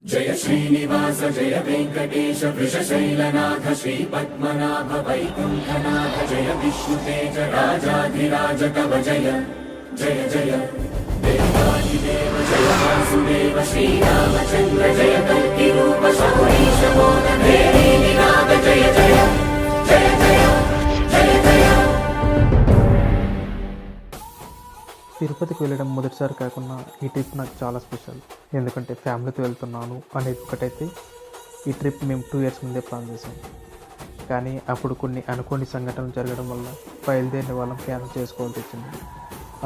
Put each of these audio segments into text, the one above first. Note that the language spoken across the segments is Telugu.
जय श्रीनिवास जय वेंकटेश वृषशैलनाथ श्रीपद्मनाभ वैकुंठनाथ जय विष्णुतेज राजाधिराज कव जय जय जय देवादिदेव जय वासुदेव श्रीरामचंद्र जय कल्किरूप शौरीश मोदधेरी निनाद जय जय जय जय जय जय। తిరుపతికి వెళ్ళడం మొదటిసారి కాకుండా ఈ ట్రిప్ నాకు చాలా స్పెషల్. ఎందుకంటే ఫ్యామిలీతో వెళ్తున్నాను అనేది ఒకటైతే, ఈ ట్రిప్ మేము 2 years ముందే ప్లాన్ చేసాం. కానీ అప్పుడు కొన్ని అనుకోని సంఘటనలు జరగడం వల్ల బయలుదేరిన వాళ్ళం క్యాన్సిల్ చేసుకోవాల్సి వచ్చింది.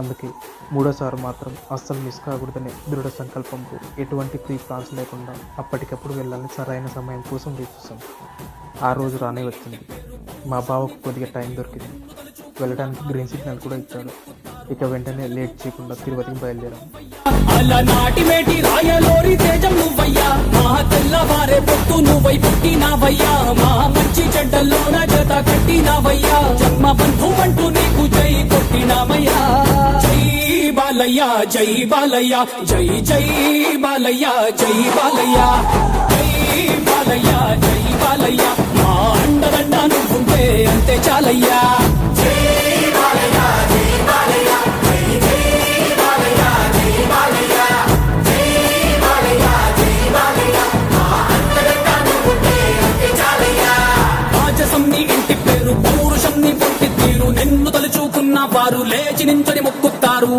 అందుకే మూడోసారి మాత్రం అస్సలు మిస్ కాకూడదనే దృఢ సంకల్పంతో ఎటువంటి ప్రీ ప్లాన్స్ లేకుండా అప్పటికప్పుడు వెళ్ళాలని సరైన సమయం కోసం చూసాం. ఆ రోజు రానే వచ్చింది. మా బావకు కొద్దిగా టైం దొరికింది. వెళ్ళడానికి గ్రీన్ సిగ్నల్ కూడా ఇచ్చాడు. ఇక వెంటనే లేట్ చేయకుండా తిరుపతికి బయలుదేరాం. నాటిమేటి రాయలోరి తేజం నువ్వయ్యా, మా తెల్లవారే పొత్తు నువ్వై పుట్టినావయ్యా, మా మంచి చెడ్డల్లోన జత కట్టినావయ్యా, జన్మ బంధువంటూ నీకు జై కొట్టినామయ్యా. జై బాలయ్య జై బాలయ్య జై జై బాలయ్య జై బాలయ్య జై బాలయ్య జై బాలయ్య, మా అండదండ నువ్వుంటే అంతే చాలయ్యా. ఇంటి పేరు పౌరుషం నీ పొట్టి తీరు, నిన్ను తలుచుకున్న వారు లేచి నించని మొక్కుతారు.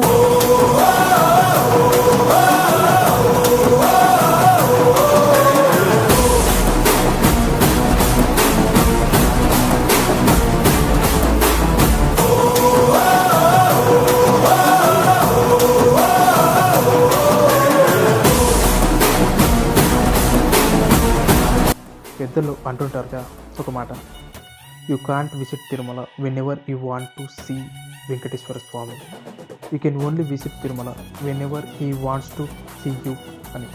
పెద్దలు అంటుంటారుగా ఒక మాట, you can't visit Tirumala whenever you want to see Venkateswara Swami, you can only visit Tirumala whenever he wants to see you అని.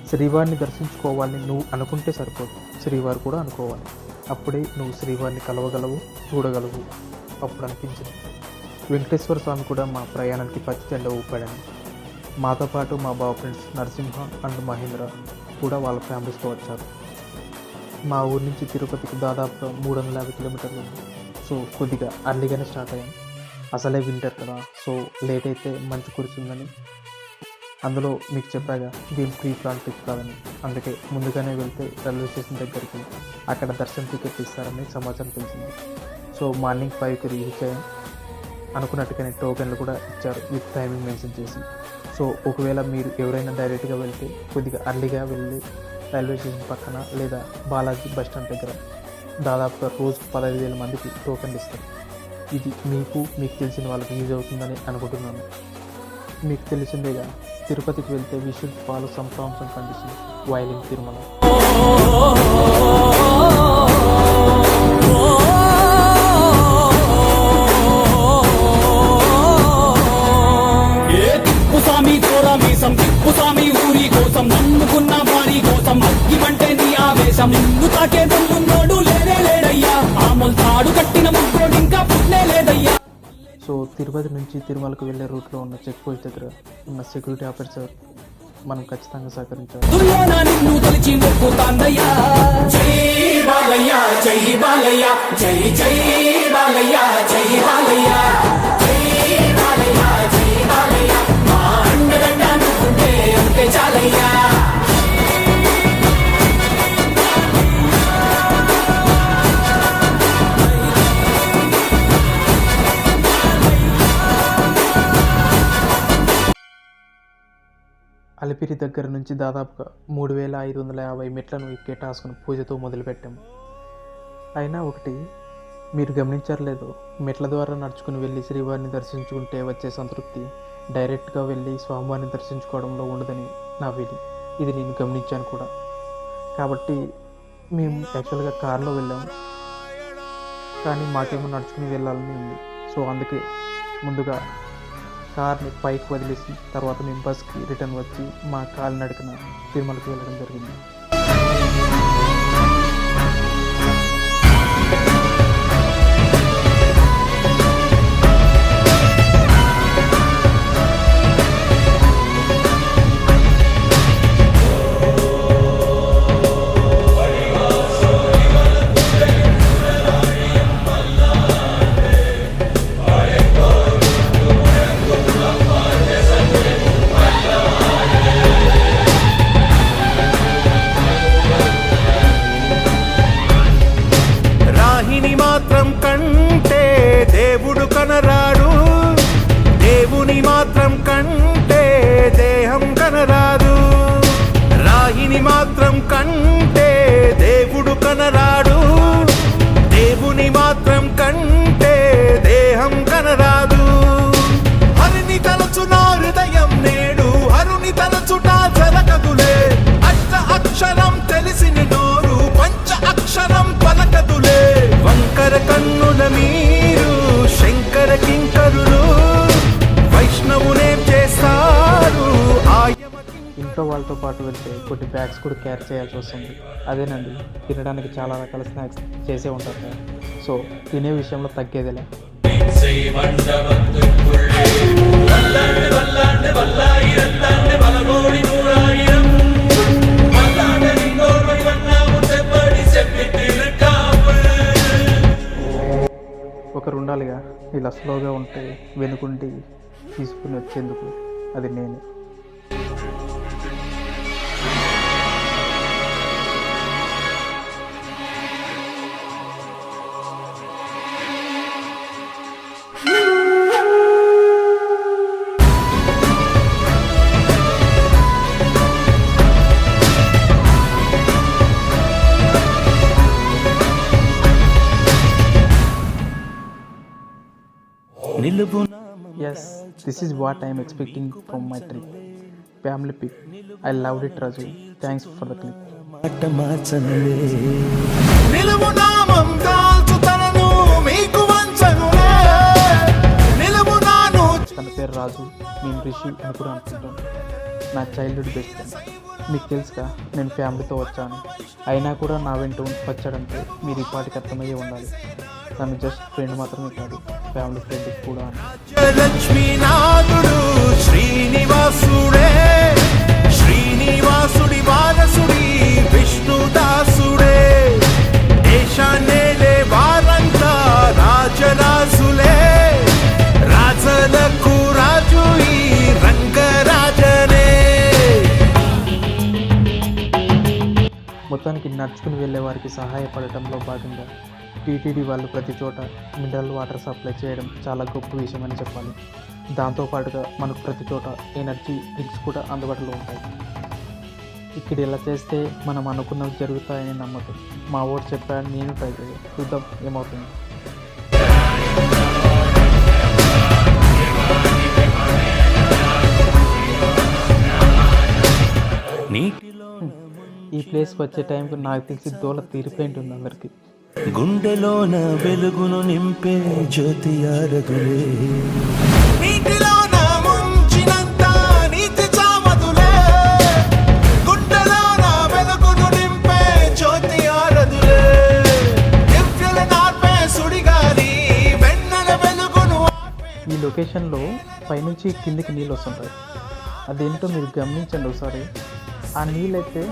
శ్రీవారిని దర్శించుకోవాలని నువ్వు అనుకుంటే సరిపోదు, శ్రీవారు కూడా అనుకోవాలి. అప్పుడే నువ్వు శ్రీవారిని కలవగలవు, చూడగలవు. అప్పుడు అనిపించింది. వెంకటేశ్వర స్వామి కూడా మా ప్రయాణానికి పచ్చి జెండా ఊపాడని. మాతో పాటు మా బావ ఫ్రెండ్స్ నరసింహ అండ్ మహేంద్ర కూడా వాళ్ళ ఫ్యామిలీస్తో వచ్చారు. మా ఊరి నుంచి తిరుపతికి దాదాపుగా 350 kilometers ఉంది. సో కొద్దిగా అర్లీగానే స్టార్ట్ అయ్యాం. అసలే వింటర్ కదా, సో లేట్ అయితే మంచు కురుస్తుందని. అందులో మీకు చెప్పాగా దీని ప్రీ ప్లాన్ ట్రిప్ కాదని. అందుకే ముందుగానే వెళ్తే రైల్వే స్టేషన్ దగ్గరికి అక్కడ దర్శనం టికెట్ ఇస్తారని సమాచారం తెలిసింది. సో మార్నింగ్ 5కి రీచ్ అయ్యాం. అనుకున్నట్టుగానే టోకెన్లు కూడా ఇచ్చారు విత్ టైమింగ్ మెన్షన్ చేసి. సో ఒకవేళ మీరు ఎవరైనా డైరెక్ట్గా వెళ్తే కొద్దిగా అర్లీగా వెళ్ళి రైల్వే స్టేషన్ పక్కన లేదా బాలాజీ బస్ స్టాండ్ దగ్గర దాదాపుగా రోజు 15,000 మందికి టోకెన్లు ఇస్తారు. ఇది మీకు తెలిసిన వాళ్ళకి యూజ్ అవుతుందని అనుకుంటున్నాను. మీకు తెలిసిందేగా, తిరుపతికి వెళ్తే we should follow some terms and conditions while in Tirumala. Thippuswamy ఊరి కోసం నమ్ముకున్న వారి కోసం అగ్గిమంటే నీ ఆవేశం, నిన్ను తాకే దమ్మున్నోడు లేదే లేడయ్యా, ఆమల్ తాడు కట్టిన ముగ్గోడు ఇంకా పుట్లే లేదయ్యా. సో తిరుపతి నుంచి తిరుమలకు వెళ్ళే రూట్లో ఉన్న చెక్ పోస్ట్ దగ్గర ఉన్న సెక్యూరిటీ ఆఫీసర్ మనం ఖచ్చితంగా సహకరించాలి. నిన్ను తలిచి మొక్కుతాందయ్యా. జై బాలయ్య జై బాలయ్య జై జై బాలయ్య జై బాలయ్య జై బాలయ్య జై బాలయ్య, మా అండదండ నువ్వుంటే అంతే చాలయ్యా. అలిపిరి దగ్గర నుంచి దాదాపుగా 3,550 మెట్లను ఎక్కే టాస్క్ను పూజతో మొదలుపెట్టాము. అయినా ఒకటి మీరు గమనించారు లేదో, మెట్ల ద్వారా నడుచుకుని వెళ్ళి శ్రీవారిని దర్శించుకుంటే వచ్చే సంతృప్తి డైరెక్ట్గా వెళ్ళి స్వామివారిని దర్శించుకోవడంలో ఉండదని నా ఫీలింగ్. ఇది నేను గమనించాను కూడా. కాబట్టి మేము యాక్చువల్గా కార్లో వెళ్ళాము, కానీ మాకేమో నడుచుకుని వెళ్ళాలని ఉంది. సో అందుకే ముందుగా కార్ని పైకి వదిలేసి తర్వాత మేము బస్కి రిటర్న్ వచ్చి మా కాలినడకన తిరుమలకి వెళ్ళడం జరిగింది. కంటే దేవుడు కనరాడు, దేవుని మాత్రం కంటే దేహం కనరాదు. హరిని తలచున హృదయం నేడు, హరుని తలచుట జరగదులే. అష్ట అక్షరం తెలిసిన నోరు పంచ అక్షరం పలకదులే. వంకర కన్నుల మీరు శంకర కింకరులు, వైష్ణవునేం చేస్తారు ఇంట్లో వాళ్ళతో పాటు వెళ్తే కొన్ని బ్యాగ్స్ కూడా క్యారీ చేయాల్సి వస్తుంది. అదేనండి, తినడానికి చాలా రకాల స్నాక్స్ చేసే ఉంటారు కదా, సో తినే విషయంలో తగ్గేదిలే. ఒకరు ఉండాలిగా, ఇలా స్లోగా ఉంటే వెనుకుండి తీసుకుని వచ్చేందుకు, అది నేనే. Yes, this is what I am expecting from my trip. Family pic. I loved it, Raju. Thanks for the clip. నిలువు నామం కాల్చుతనను మీకు వంచనులే. నిలువు నాను. తన పేరు రాజు, నేను రిషి అని కూడా అనుకుంటాను. నా చైల్డ్హుడ్ బెస్ట్ ఫ్రెండ్. మీకు తెలుసుగా, నేను ఫ్యామిలీతో వచ్చాను, అయినా కూడా నా వెంట వచ్చాడంటే మీరు ఈ పాటికి అర్థమయ్యే ఉండాలి. తను జస్ట్ ఫ్రెండ్ మాత్రమే కాదు, ఫ్యామిలీ ఫ్రెండ్ కూడా. లక్ష్మీనాథుడు శ్రీనివాసుడే, శ్రీనివాసుడి వారసుడి విష్ణుదాసుడే. దేశాన్నేలే వారంతా రాజరాజులే, రాజలకు రాజు ఈ రంగరాజనే. మొత్తానికి నడుచుకుని వెళ్ళే వారికి సహాయపడటంలో భాగంగా టీటీడీ వాళ్ళు ప్రతి చోట మినరల్ వాటర్ సప్లై చేయడం చాలా గొప్ప విషయం అని చెప్పాలి. దాంతోపాటుగా మనకు ప్రతి చోట ఎనర్జీ డ్రింక్స్ కూడా అందుబాటులో ఉంటాయి. ఇక్కడ ఇలా చేస్తే మనం అనుకున్నవి జరుగుతాయని నమ్మకం. మా ఊరు చెప్పాను, నేను ట్రై చేయాలి, చూద్దాం ఏమవుతుంది. ఈ ప్లేస్కి వచ్చే టైంకి నాకు తెలిసి దోల తీరిపోయి ఉంటుంది అందరికీ. గుండెలోన వెలుగును నింపే జ్యోతి ఆరదులే. నీటిలోన ముంచినంత నీతి చామదులే, గుండెలోన వెలుగును నింపే జ్యోతి ఆరదులే. దివ్యుల నార్పే సుడిగాలి వెన్నెల వెలుగును. ఈ లొకేషన్లో పైనుంచి కిందికి నీళ్ళు వస్తుంటాయి. అదేంటో మీరు గమనించండి ఒకసారి. ఆ నీళ్ళైతే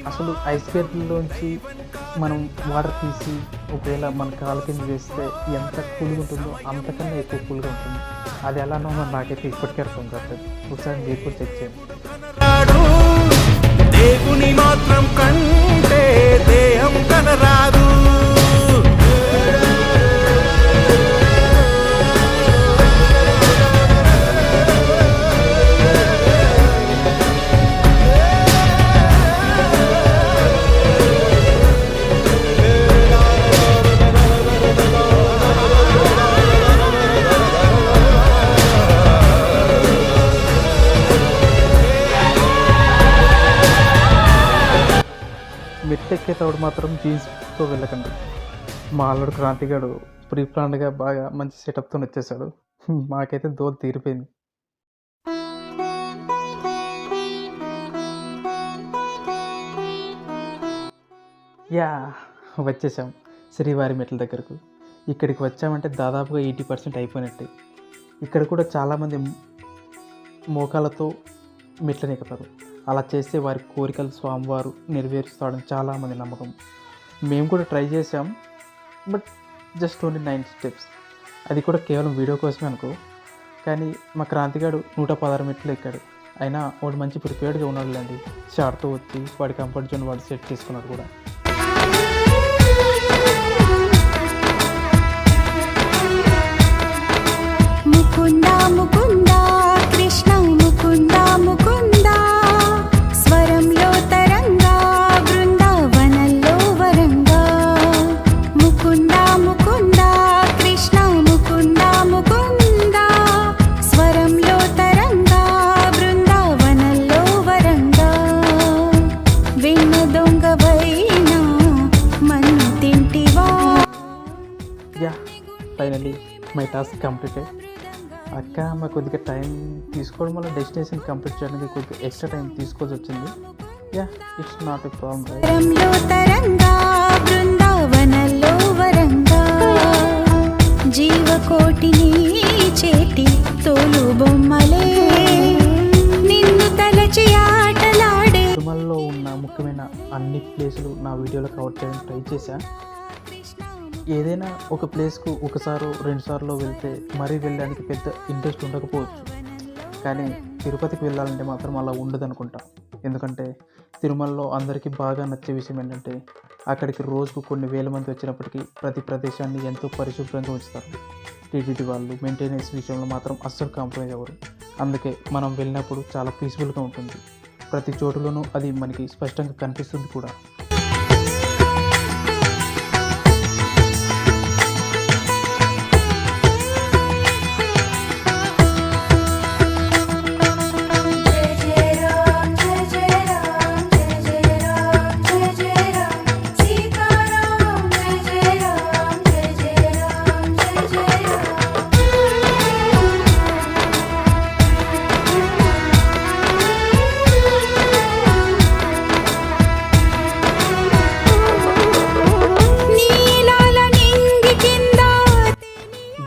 అసలు ఐస్ గడ్డలోంచి మనం వాటర్ తీసి ఒకవేళ మన కాలు కింద వేస్తే ఎంత కూల్గా ఉంటుందో అంతకన్నా ఎక్కువ కూల్గా ఉంటుంది. అది ఎలానో మరి నాకైతే ఇప్పటికే అర్థం కాదు. ఒకసారి మీరు కూడా చెక్ చేయండి. దేవుని మాత్రం కంటే దేహం కనరాదు. మెట్టెక్కేటప్పుడు మాత్రం జీన్స్తో వెళ్ళకండి. మా అల్లుడు క్రాంతిగాడు ప్రీ ప్లాన్డ్గా బాగా మంచి సెటప్తో వచ్చేసాడు. మాకైతే దోల తీరిపోయింది. యా, వచ్చేసాం శ్రీవారి మెట్ల దగ్గరకు. ఇక్కడికి వచ్చామంటే దాదాపుగా 80% అయిపోయినట్టే. ఇక్కడ కూడా చాలామంది మోకాలతో మెట్లను ఎక్కుతారు. అలా చేస్తే వారి కోరికలు స్వామివారు నెరవేరుస్తాడని చాలామంది నమ్మకం. మేము కూడా ట్రై చేసాం, బట్ జస్ట్ ఓన్లీ 9 స్టెప్స్. అది కూడా కేవలం వీడియో కోసమే అనుకో. కానీ మా క్రాంతిగాడు 116 మెట్లు ఎక్కాడు. అయినా వాడు మంచి ప్రిపేర్డ్గా ఉన్నాడులేండి. షార్ట్తో వచ్చి వాడి కంఫర్ట్ జోన్ వాడు సెట్ చేసుకున్నాడు కూడా. ముకుందా ముకుందా కృష్ణ ముకుందా ముకుందా స్వరంలో తరంగా ఫైనలీ మై టాస్క్ కంప్లీటెడ్. అక్క మాకు కొద్దిగా టైం తీసుకోవడం వల్ల డెస్టినేషన్ కంప్లీట్ చేయడానికి కొద్దిగా ఎక్స్ట్రా టైం తీసుకోవాల్సి వచ్చింది. Yeah, it's not a problem right. వరంలో తరంగా బృందావనంలో వరంగా జీవకోటిని చేటి తోలు బొమ్మలే నిన్ను తలచి ఆటలాడే. తిరుమలలో ఉన్న ముఖ్యమైన అన్ని ప్లేసులు నా వీడియోలో కవర్ చేయడానికి ట్రై చేశా. ఏదైనా ఒక ప్లేస్కు ఒకసారి 2 సార్లు వెళ్తే మరీ వెళ్ళడానికి పెద్ద ఇంట్రెస్ట్ ఉండకపోవచ్చు, కానీ తిరుపతికి వెళ్ళాలంటే మాత్రం అలా ఉండదు అనుకుంటా. ఎందుకంటే తిరుమలలో అందరికీ బాగా నచ్చే విషయం ఏంటంటే అక్కడికి రోజుకు కొన్ని వేల మంది వచ్చినప్పటికీ ప్రతి ప్రదేశాన్ని ఎంతో పరిశుభ్రంగా ఉంచుతారు. టీటీడీ వాళ్ళు మెయింటెనెన్స్ విషయంలో మాత్రం అస్సలు కాంప్రమైజ్ అవ్వరు. అందుకే మనం వెళ్ళినప్పుడు చాలా పీస్ఫుల్గా ఉంటుంది. ప్రతి చోటులోనూ అది మనకి స్పష్టంగా కనిపిస్తుంది కూడా.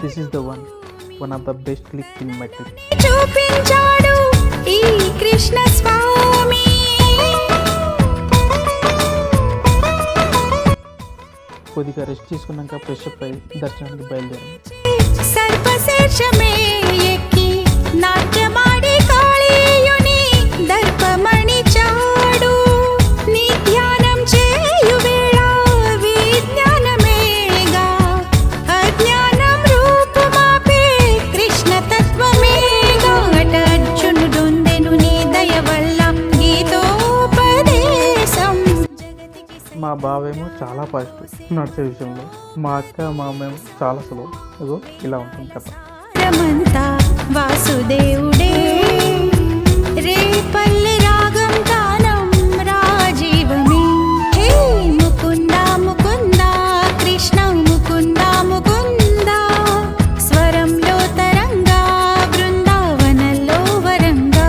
This is the one of the best clip in my trip. చూపించాడు ఈ కృష్ణ స్వామి. కొద్దిగా రెస్ట్ తీసుకున్నాక ఫ్రెష్ అప్ అయి దర్శనానికి బయలుదేరాం. సర్పశీర్షమే ఎక్కి నాట్యమాడి కాళీయుని దర్పమణి చాడు. నీ ధ్యానం చేయు వేళ విజ్ఞానమేగా అజ్ఞానం రూపుమాపే కృష్ణ తత్వమేగా. అర్జునుడొందెను నీ దయ వల్ల గీతోపదేశం. మా బావేమో చాలా పాజిటివ్ నడిచే విషయంలో, మా అక్క మా అమ్మేమో చాలా సులువు. ఇగో ఇలా ఉంటుంది కథ. రమంతా వాసుదేవుడే రేపల్లి రాగం తానం రాజీవమే. హే ముకుంద ముకుంద కృష్ణ ముకుంద ముకుంద స్వరంలో తరంగా బృందావనంలో వరంగా.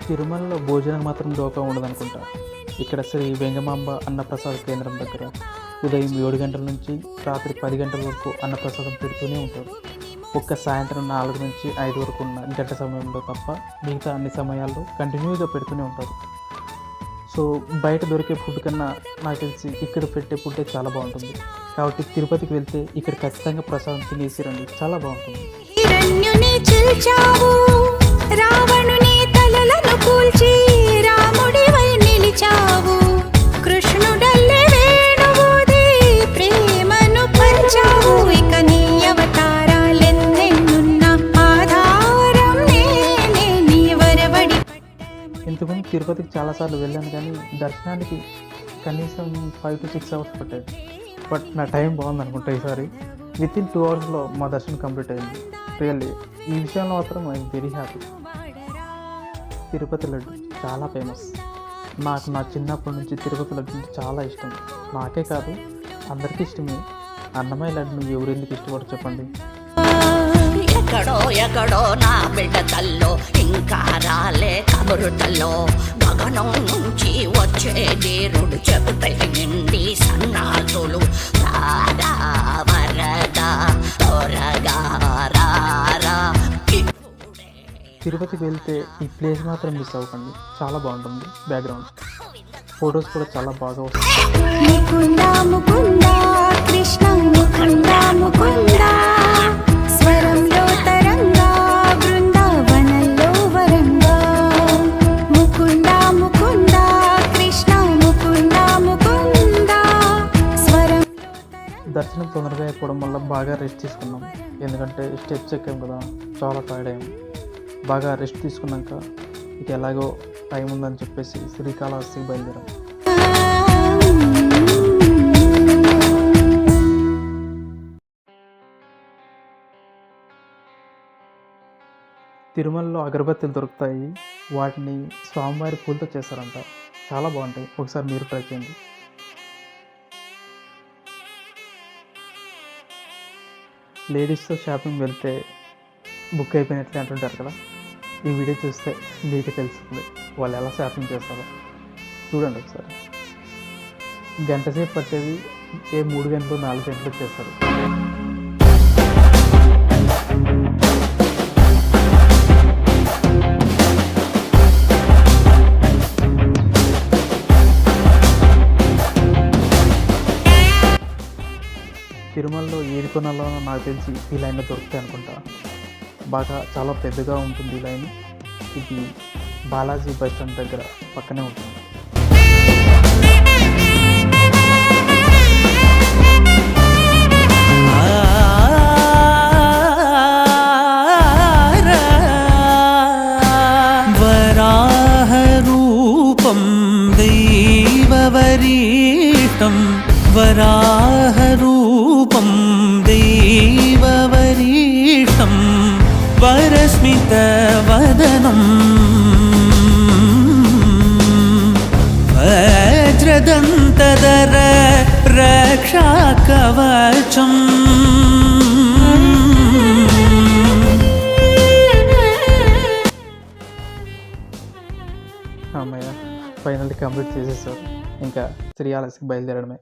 తిరుమలలో భోజనం మాత్రం డోకా ఉండదు అనుకుంటా. ఇక్కడ శ్రీ వెంగమాంబ అన్నప్రసాద కేంద్రం దగ్గర ఉదయం 7 గంటల నుంచి రాత్రి 10 గంటల వరకు అన్నప్రసాదం పెడుతూనే ఉంటారు. ఒక్క సాయంత్రం 4 నుంచి 5 వరకు ఉన్న గంట సమయంలో తప్ప మిగతా అన్ని సమయాల్లో కంటిన్యూగా పెడుతూనే ఉంటారు. సో బయట దొరికే ఫుడ్ కన్నా నాకు తెలిసి ఇక్కడ పెట్టే ఫుడ్డే చాలా బాగుంటుంది. కాబట్టి తిరుపతికి వెళ్తే ఇక్కడ ఖచ్చితంగా ప్రసాదం తినేసి రండి, చాలా బాగుంటుంది. హిరణ్యుని చిల్చావు రావణుని తలలను కూల్చి రాముడివై నిలిచావు. కృష్ణుడల్లే వేణువూది ప్రేమను పంచావు. ఇక నీ అవతారాలెన్నెన్నున్న ఆధారం నేనే నీ వరవడి. ఇంతకుముందు తిరుపతికి చాలాసార్లు వెళ్ళాను, కానీ దర్శనానికి కనీసం 5 to 6 hours పట్టాయి. బట్ నా టైం బాగుంది అనుకుంటా ఈసారి. వితిన్ 2 hours మా దర్శనం కంప్లీట్ అయింది. రియల్లీ ఈ విషయంలో మాత్రం I'm very happy. Tirupati laddu చాలా ఫేమస్. నాకు నా చిన్నప్పటి నుంచి తిరుపతి లడ్డు అంటే చాలా ఇష్టం. నాకే కాదు అందరికీ ఇష్టమే. అన్నమయ్య లడ్డును ఎవరెందుకు ఇష్టపడరు చెప్పండి. ఎక్కడో ఎక్కడో నా బిడ్డతల్లో ఇంకా రాలే కబురుతల్లో గగనం నుంచి వచ్చే దేవుడు చెబుతే నిండి సన్నాసులు రారా వరదా త్వరగా రారా. తిరుపతికి వెళ్తే ఈ ప్లేస్ మాత్రం మిస్ అవ్వకండి, చాలా బాగుంటుంది. బ్యాక్గ్రౌండ్ ఫొటోస్ కూడా చాలా బాగా వస్తాయి. ముకుంద ముకుంద కృష్ణ ముకుంద ముకుంద స్వరంలో తరంగా బృందావనంలో వరంగా. ముకుంద ముకుంద కృష్ణ బాగా రెస్ట్ తీసుకున్నాం, ఎందుకంటే స్టెప్స్ ఎక్కాం కదా, చాలా టైర్డ్ అయ్యాం. బాగా రెస్ట్ తీసుకున్నాక ఇక ఎలాగో టైం ఉందని చెప్పేసి శ్రీకాళహస్తికి బయలుదేరాం. తిరుమలలో అగరబత్తీలు దొరుకుతాయి, వాటిని స్వామివారి పూలతో చేస్తారంట, చాలా బాగుంటాయి. ఒకసారి మీరు ట్రై చేయండి. లేడీస్తో షాపింగ్ వెళ్తే బుక్ అయిపోయినట్లే అంటుంటారు కదా, ఈ వీడియో చూస్తే మీకే తెలుస్తుంది వాళ్ళు ఎలా షాపింగ్ చేస్తారో. చూడండి ఒకసారి. గంట సేపు పట్టేది 3 గంటలు 4 గంటలు చేస్తారు. తిరుమలలో ఏది కొనాలో నాకు తెలిసి ఈ లైన్లో దొరుకుతాయి అనుకుంటా. బాగా చాలా పెద్దగా ఉంటుంది ఈ లైన్. ఇది బాలాజీ బస్ స్టాండ్ దగ్గర పక్కనే ఉంటుంది. వరాహరూపం దైవవరీష్టం, వరాహరూపం దైవవరీష్టం, వరస్మితవదనం వజ్రదంతధర రక్షాకవచం. అమ్మయ్య, ఫైనల్లీ కంప్లీట్ చేసేసారు. ఇంకా శ్రీకాళహస్తికి బయలుదేరడమే.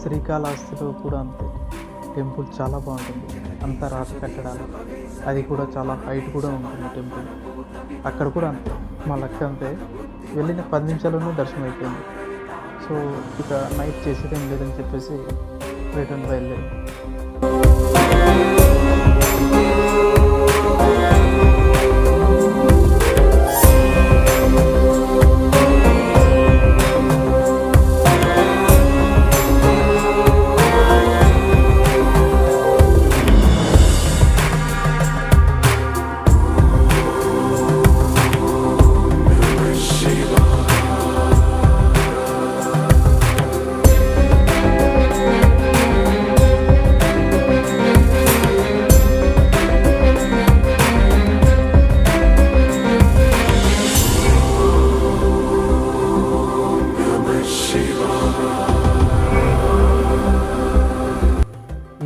శ్రీకాళహస్తిలో కూడా అంతే, టెంపుల్ చాలా బాగుంటుంది. అంతా రాతి కట్టడాలు, అది కూడా చాలా హైట్ కూడా ఉంటుంది టెంపుల్. అక్కడ కూడా అంతే, మా లెక్క అంతే, వెళ్ళిన 10 నిమిషాల్లోనే దర్శనం అయిపోయింది. సో ఇక నైట్ చేసేదేం లేదని చెప్పేసి రిటర్న్ బయలుదేరి.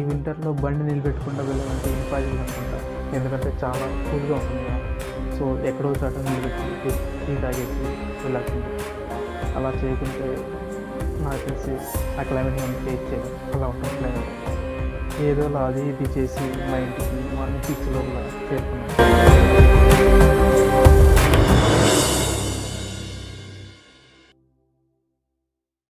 వింటర్లో బండి నిలబెట్టకుండా వెళ్ళాలంటే ఇంపాసిబుల్ అనుకుంటా, ఎందుకంటే చాలా కూల్గా ఉంటుంది కదా. సో ఎక్కడో చోట నిలబెట్టి టీ తాగేసి వెళ్ళాల్సింది. అలా చేయకుంటే నాకు తెలిసి ఆ క్లైమేట్ మనం ఫేస్ చేయడం అలా ఉంటుంది క్లైమేట్. ఏదో అది ఇది చేసి మా ఇంటికి మార్నింగ్ 6 లోపల చేరుకున్నాం.